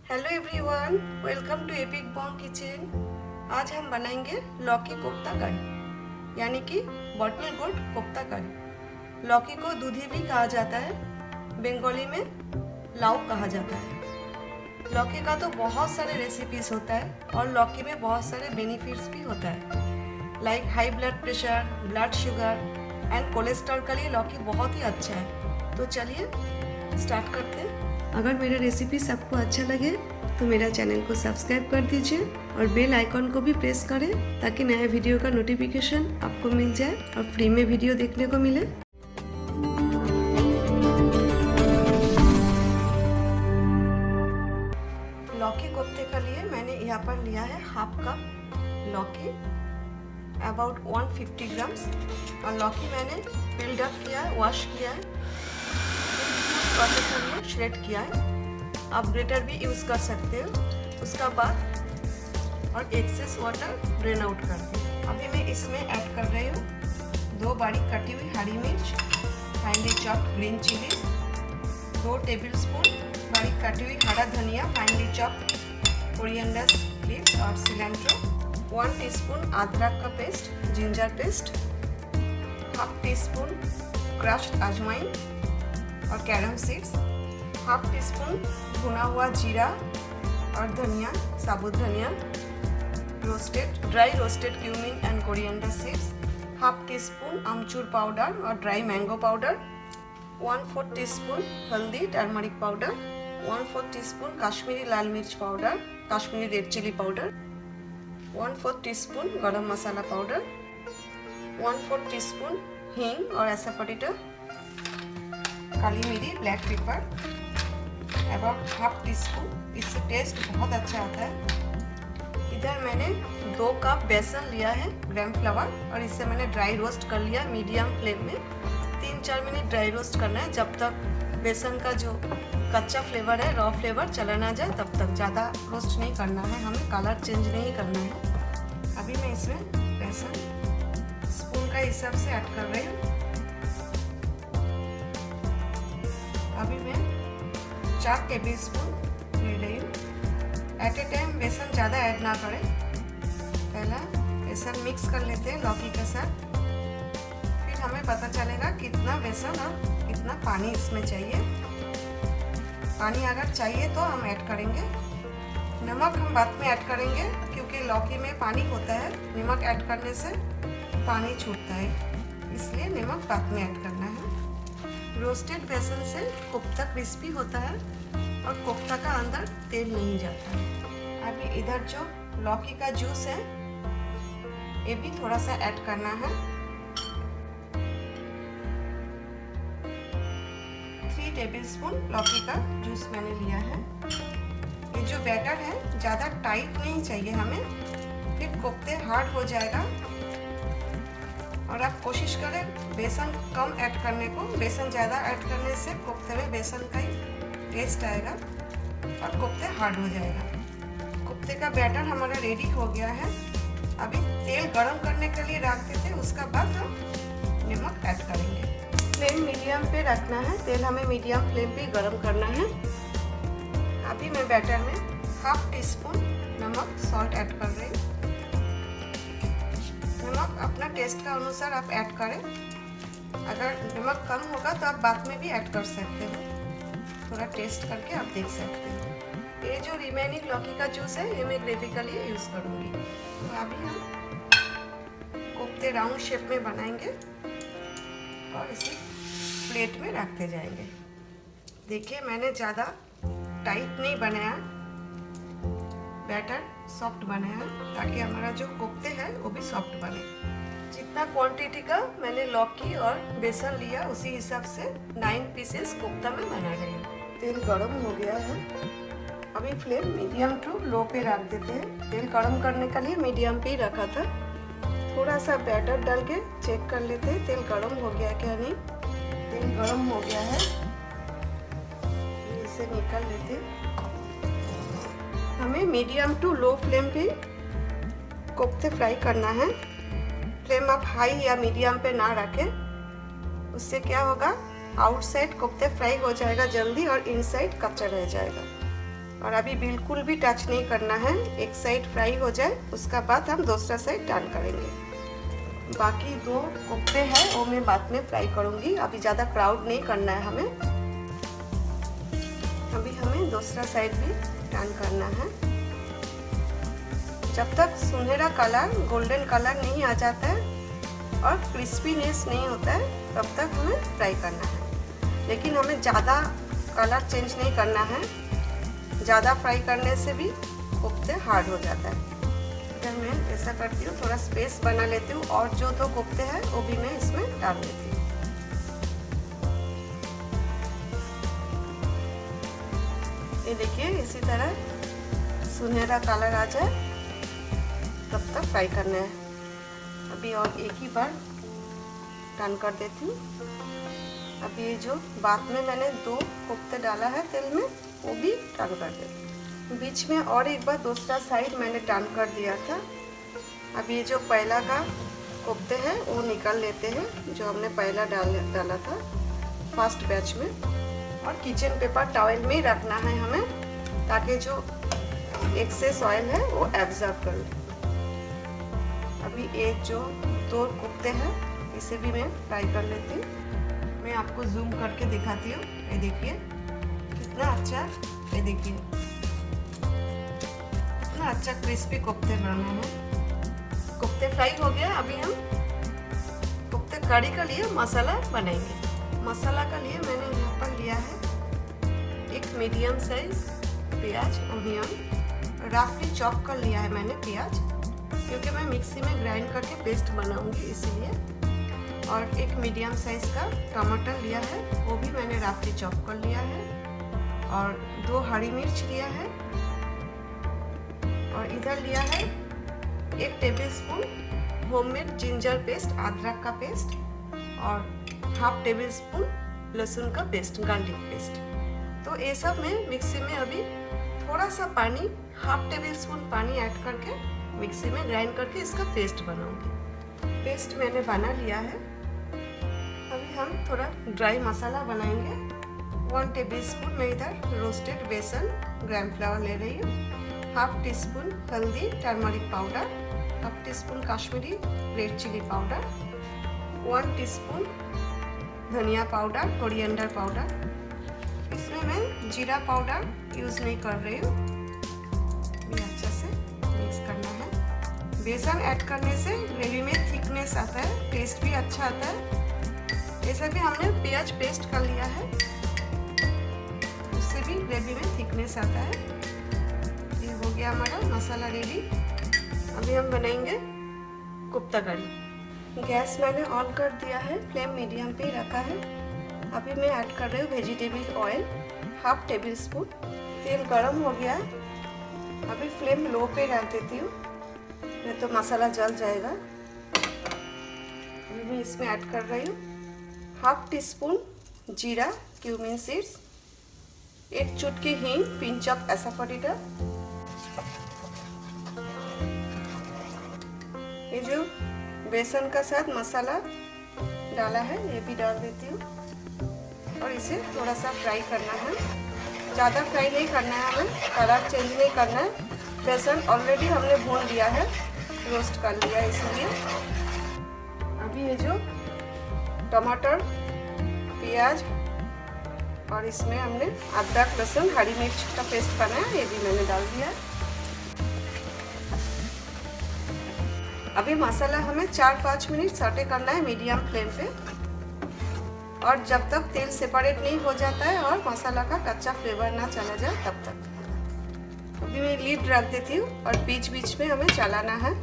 Hello everyone, welcome to Epic Bong Kitchen. आज हम बनाएंगे लौकी कोफ्ता करी, यानी कि बॉटल गोट कोफ्ता करी। लौकी को दूधी भी कहा जाता है, बंगाली में लाउ कहा जाता है। लौकी का तो बहुत सारे रेसिपीज होता है और लौकी में बहुत सारे बेनिफिट्स भी होता है, like high blood pressure, blood sugar and cholesterol के लिए लौकी बहुत ही अच्छा है। तो चलिए स्टार्ट करते हैं। अगर मेरा रेसिपीज आपको अच्छा लगे तो मेरा चैनल को सब्सक्राइब कर दीजिए और बेल आइकॉन को भी प्रेस करें ताकि नए वीडियो का नोटिफिकेशन आपको मिल जाए और फ्री में वीडियो देखने को मिले। लौकी कोफ्ते के लिए मैंने यहाँ पर लिया है हाफ कप लौकी, अबाउट 150 ग्राम्स। और लौकी मैंने पील्ड अप किया है, वॉश किया है, प्रोसेसर में श्रेड किया है। आप ग्रेटर भी यूज़ कर सकते हो। उसका बाद और एक्सेस वाटर ड्रेन आउट कर दिया। अभी मैं इसमें ऐड कर रही हूँ 2 बारीक कटी हुई हरी मिर्च, finely chopped green chilli, 2 tablespoon बारीक कटी हुई हरा धनिया, फाइनली चॉप्ड कोरिएंडर लीव्स और सिलेंट्रो, 1 टीस्पून अदरक का paste, ginger paste, half teaspoon crushed अजवाइन और carom seeds, half teaspoon भुना हुआ जीरा और धनिया, साबुत धनिया, dry roasted cumin and coriander seeds, half teaspoon अमचूर पाउडर और ड्राई मैंगो पाउडर, 1/4 टीस्पून हल्दी टर्मरिक पाउडर, 1/4 टीस्पून कश्मीरी लाल मिर्च powder, Kashmiri red chilli powder, 1/4 teaspoon garam masala powder, 1/4 teaspoon हींग और एसाफोटिडा, काली मिरी black pepper, about half teaspoon. इससे taste बहुत अच्छा आता है। इधर मैंने 2 कप बेसन लिया है, ग्राम फ्लावर, और इसे मैंने ड्राई रोस्ट कर लिया मीडियम फ्लेम में। 3-4 मिनट ड्राई रोस्ट करना है, जब तक बेसन का जो कच्चा फ्लेवर है, रॉ फ्लेवर चला ना जाए तब तक। ज़्यादा रोस्ट नहीं करना है, हमें कलर चेंज नहीं करना है। अभी मैं इसमें बेसन स्पून का हिसाब से ऐड कर रही हूँ। अभी मैं 4 टेबलस्पून ले रही हूँ। एट ए टाइम बेसन ज़्यादा ऐड ना करें, पहला बेसन मिक्स कर लेते हैं लौकी के साथ, फिर हमें पता चलेगा कितना बेसन और कितना पानी इसमें चाहिए। पानी अगर चाहिए तो हम ऐड करेंगे। नमक हम बाद में ऐड करेंगे, क्योंकि लौकी में पानी होता है, नमक ऐड करने से पानी छूटता है, इसलिए नमक बाद में ऐड करना है। रोस्टेड बेसन से कोफ्ता क्रिस्पी होता है और कोफ्ता का अंदर तेल नहीं जाता है। अभी इधर जो लौकी का जूस है ये भी थोड़ा सा ऐड करना है। 3 टेबलस्पून लौकी का जूस मैंने लिया है। ये जो बैटर है ज़्यादा टाइट नहीं चाहिए हमें, फिर कोफ्ते हार्ड हो जाएगा। और आप कोशिश करें बेसन कम ऐड करने को। बेसन ज़्यादा ऐड करने से कोफ्ते में बेसन का ही टेस्ट आएगा और कोफ्ते हार्ड हो जाएगा। कोफ्ते का बैटर हमारा रेडी हो गया है। अभी तेल गरम करने के लिए रख देते हैं, उसका बाद हम नमक ऐड करेंगे। फ्लेम मीडियम पे रखना है, तेल हमें मीडियम फ्लेम पे गरम करना है। अभी मैं बैटर में हाफ टी स्पून नमक सॉल्ट ऐड कर रही हूँ। नमक अपना टेस्ट का अनुसार आप ऐड करें। अगर नमक कम होगा तो आप बाद में भी ऐड कर सकते हो, थोड़ा टेस्ट करके आप देख सकते हो। ये जो रिमेनिंग लौकी का जूस है ये मैं ग्रेवी के लिए यूज़ करूँगी। तो अभी हम कोफ्ते राउंड शेप में बनाएंगे और इसे प्लेट में रखते जाएंगे। देखिए मैंने ज़्यादा टाइट नहीं बनाया, बैटर सॉफ्ट बनाया है, ताकि हमारा जो कोफ्ते है वो भी सॉफ्ट बने। जितना क्वांटिटी का मैंने लौकी और बेसन लिया उसी हिसाब से 9 पीसेस कोफ्ता में बना रही हूँ। तेल गरम हो गया है। अभी फ्लेम मीडियम टू लो पे रख देते हैं। तेल गरम करने के लिए मीडियम पे ही रखा था। थोड़ा सा बैटर डाल के चेक कर लेते हैं तेल गरम हो गया क्या नहीं। तेल गरम हो गया है, इसे निकाल लेते हैं। हमें मीडियम टू लो फ्लेम पे कोफ्ते फ्राई करना है। फ्लेम आप हाई या मीडियम पे ना रखें, उससे क्या होगा, आउटसाइड कोफ्ते फ्राई हो जाएगा जल्दी और इनसाइड कच्चा रह जाएगा। और अभी बिल्कुल भी टच नहीं करना है। एक साइड फ्राई हो जाए उसका बाद हम दूसरा साइड टर्न करेंगे। बाकी 2 कोफ्ते हैं वो मैं बाद में फ्राई करूँगी, अभी ज़्यादा क्राउड नहीं करना है हमें। अभी हमें दूसरा साइड भी टर्न करना है। जब तक सुनहरा कलर, गोल्डन कलर नहीं आ जाता है और क्रिस्पीनेस नहीं होता है तब तक हमें फ्राई करना है। लेकिन हमें ज़्यादा कलर चेंज नहीं करना है, ज़्यादा फ्राई करने से भी कोफ्ते हार्ड हो जाता है। अगर मैं ऐसा करती हूँ, थोड़ा स्पेस बना लेती हूँ और जो 2 कोफ्ते हैं वो भी मैं इसमें डाल देती हूँ। ये देखिए इसी तरह सुनहरा कलर आ जाए तब तक फ्राई करना है। अभी और एक ही बार टर्न कर देती हूँ। अभी ये जो बाद में मैंने 2 कोफ्ते डाला है तेल में वो भी टर्न कर देती हूँ। बीच में और एक बार दूसरा साइड मैंने टर्न कर दिया था। अब ये जो पहला का कोफ्ते हैं वो निकाल लेते हैं जो हमने पहला डाला था फर्स्ट बैच में। और किचन पेपर टॉवल में ही रखना है हमें ताकि जो एक्सेस ऑयल है वो एब्जॉर्ब कर ले। अभी एक जो 2 कोफ्ते हैं इसे भी मैं फ्राई कर लेती हूँ। मैं आपको जूम करके दिखाती हूँ। ये देखिए कितना अच्छा, ये देखिए कितना अच्छा क्रिस्पी कोफ्ते बने हैं। कोफ्ते फ्राई हो गया। अभी हम कोफ्ते कड़ी के लिए मसाला बनाएंगे। मसाला के लिए मैंने यहाँ पर लिया है एक मीडियम साइज प्याज, अनियन रफली चॉप कर लिया है मैंने प्याज, क्योंकि मैं मिक्सी में ग्राइंड करके पेस्ट बनाऊंगी इसीलिए। और एक मीडियम साइज का टमाटर लिया है वो भी मैंने रफली चॉप कर लिया है। और 2 हरी मिर्च लिया है। और इधर लिया है 1 टेबलस्पून होममेड जिंजर पेस्ट, अदरक का पेस्ट, और हाफ टेबल स्पून लहसुन का पेस्ट, गार्लिक पेस्ट। तो ये सब मैं मिक्सी में अभी थोड़ा सा पानी, हाफ टेबल स्पून पानी ऐड करके मिक्सी में ग्राइंड करके इसका पेस्ट बनाऊंगी। पेस्ट मैंने बना लिया है। अभी हम थोड़ा ड्राई मसाला बनाएंगे। 1 टेबल स्पून मैं इधर रोस्टेड बेसन ग्राम फ्लावर ले रही हूँ। हाफ टी स्पून हल्दी turmeric powder, half teaspoon Kashmiri red chilli powder, 1 teaspoon धनिया पाउडर, कोरिएंडर पाउडर। इसमें मैं जीरा पाउडर यूज़ नहीं कर रही हूँ। अच्छे से मिक्स करना है। बेसन ऐड करने से ग्रेवी में थिकनेस आता है, टेस्ट भी अच्छा आता है। जैसा भी हमने प्याज पेस्ट कर लिया है उससे भी ग्रेवी में थिकनेस आता है। ये हो गया हमारा मसाला रेडी। अभी हम बनाएंगे कोफ्ता कड़ी। गैस मैंने ऑन कर दिया है, फ्लेम मीडियम पे रखा है। अभी मैं ऐड कर रही हूँ vegetable oil, half table spoon. तेल गरम हो गया है। अभी फ्लेम लो पे रख देती हूँ, नहीं तो मसाला जल जाएगा। अभी मैं इसमें ऐड कर रही हूँ हाफ टी स्पून जीरा, क्यूमिन सीड्स, 1 चुटकी हींग, पिंच ऑफ एसाफोटिडा। ये जो बेसन का साथ मसाला डाला है ये भी डाल देती हूँ और इसे थोड़ा सा फ्राई करना है। ज़्यादा फ्राई नहीं करना है हमें, कलर चेंज नहीं करना है। बेसन ऑलरेडी हमने भून लिया है, रोस्ट कर लिया है, इसलिए अभी ये जो टमाटर, प्याज और इसमें हमने अदरक, लहसुन, हरी मिर्च का पेस्ट बनाया ये भी मैंने डाल दिया है। अभी मसाला हमें 4-5 मिनट सौटे करना है मीडियम फ्लेम पे, और जब तक तेल सेपरेट नहीं हो जाता है और मसाला का कच्चा फ्लेवर ना चला जाए तब तक। अभी मैं लीड रख देती हूँ और बीच बीच में हमें चलाना है।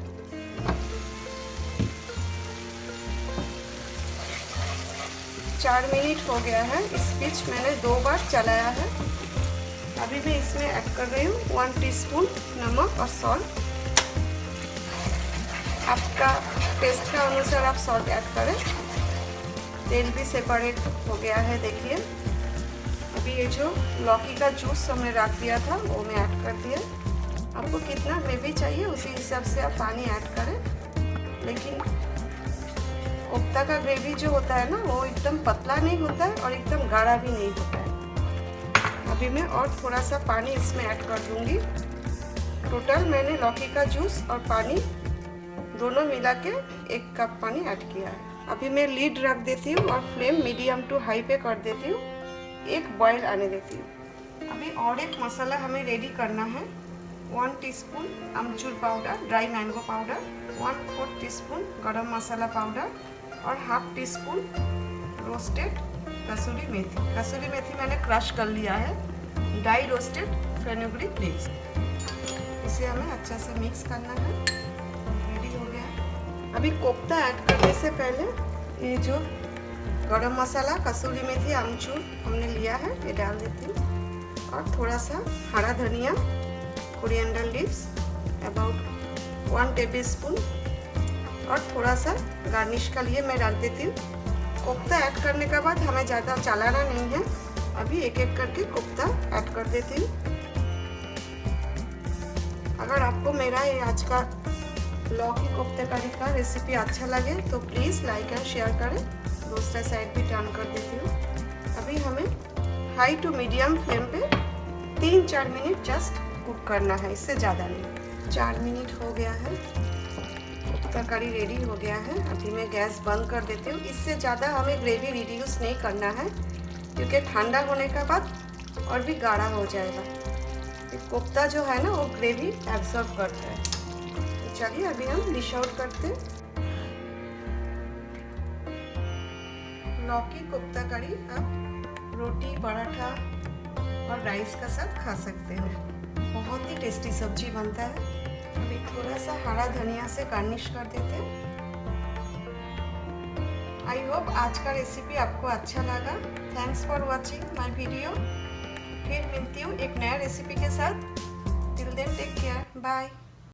चार मिनट हो गया है, इस बीच मैंने 2 बार चलाया है। अभी मैं इसमें ऐड कर रही हूँ 1 टीस्पून नमक और सॉल्ट। आपका टेस्ट का अनुसार आप सॉल्ट ऐड करें। तेल भी सेपरेट हो गया है, देखिए। अभी ये जो लौकी का जूस हमने रख दिया था वो मैं ऐड कर दिया। आपको कितना ग्रेवी चाहिए उसी हिसाब से आप पानी ऐड करें। लेकिन कोफ्ता का ग्रेवी जो होता है ना वो एकदम पतला नहीं होता है और एकदम गाढ़ा भी नहीं होता है। अभी मैं और थोड़ा सा पानी इसमें ऐड कर दूंगी। टोटल मैंने लौकी का जूस और पानी दोनों मिला के 1 कप पानी ऐड किया है। अभी मैं लीड रख देती हूँ और फ्लेम मीडियम टू हाई पे कर देती हूँ, एक बॉयल आने देती हूँ। अभी और एक मसाला हमें रेडी करना है। 1 teaspoon amchur powder, dry mango powder, 1/4 teaspoon garam masala powder और 1/2 टीस्पून रोस्टेड कसूरी मेथी। कसूरी मेथी मैंने क्रश कर लिया है। Dry roasted fenugreek leaves. इसे हमें अच्छे से मिक्स करना है। रेडी हो गया। अभी कोफ्ता ऐड करने से पहले ये जो गरम मसाला, कसूरी मेथी, अमचूर हमने लिया है ये डाल देती हूँ और थोड़ा सा हरा धनिया, कोरिएंडर लीव्स अबाउट 1 टेबलस्पून और थोड़ा सा गार्निश के लिए मैं डाल देती हूँ। कोफ्ता ऐड करने के बाद हमें ज़्यादा चलाना नहीं है। अभी एक एक करके कोफ्ता ऐड कर देती हूँ। अगर आपको मेरा ये आज का लौकी कोफ्ते करी का रेसिपी अच्छा लगे तो प्लीज़ लाइक एंड शेयर करें। दूसरा साइड भी टर्न कर देती हूँ। अभी हमें हाई टू मीडियम फ्लेम पे 3-4 मिनट जस्ट कुक करना है, इससे ज़्यादा नहीं। 4 मिनट हो गया है, कोफ्ता करी रेडी हो गया है। अभी मैं गैस बंद कर देती हूँ। इससे ज़्यादा हमें ग्रेवी रिड्यूस नहीं करना है क्योंकि ठंडा होने के बाद और भी गाढ़ा हो जाएगा। कोफ्ता जो है ना वो ग्रेवी एब्जॉर्ब करता है। तो चलिए अभी हम डिश आउट करते हैं। लौकी कोफ्ता करी आप रोटी, पराठा और राइस का साथ खा सकते हो। बहुत ही टेस्टी सब्जी बनता है। अभी थोड़ा सा हरा धनिया से गार्निश कर देते हैं। आई होप आज का रेसिपी आपको अच्छा लगा। Thanks for watching my video. फिर मिलती हूँ एक नया रेसिपी के साथ। Till then take care, bye.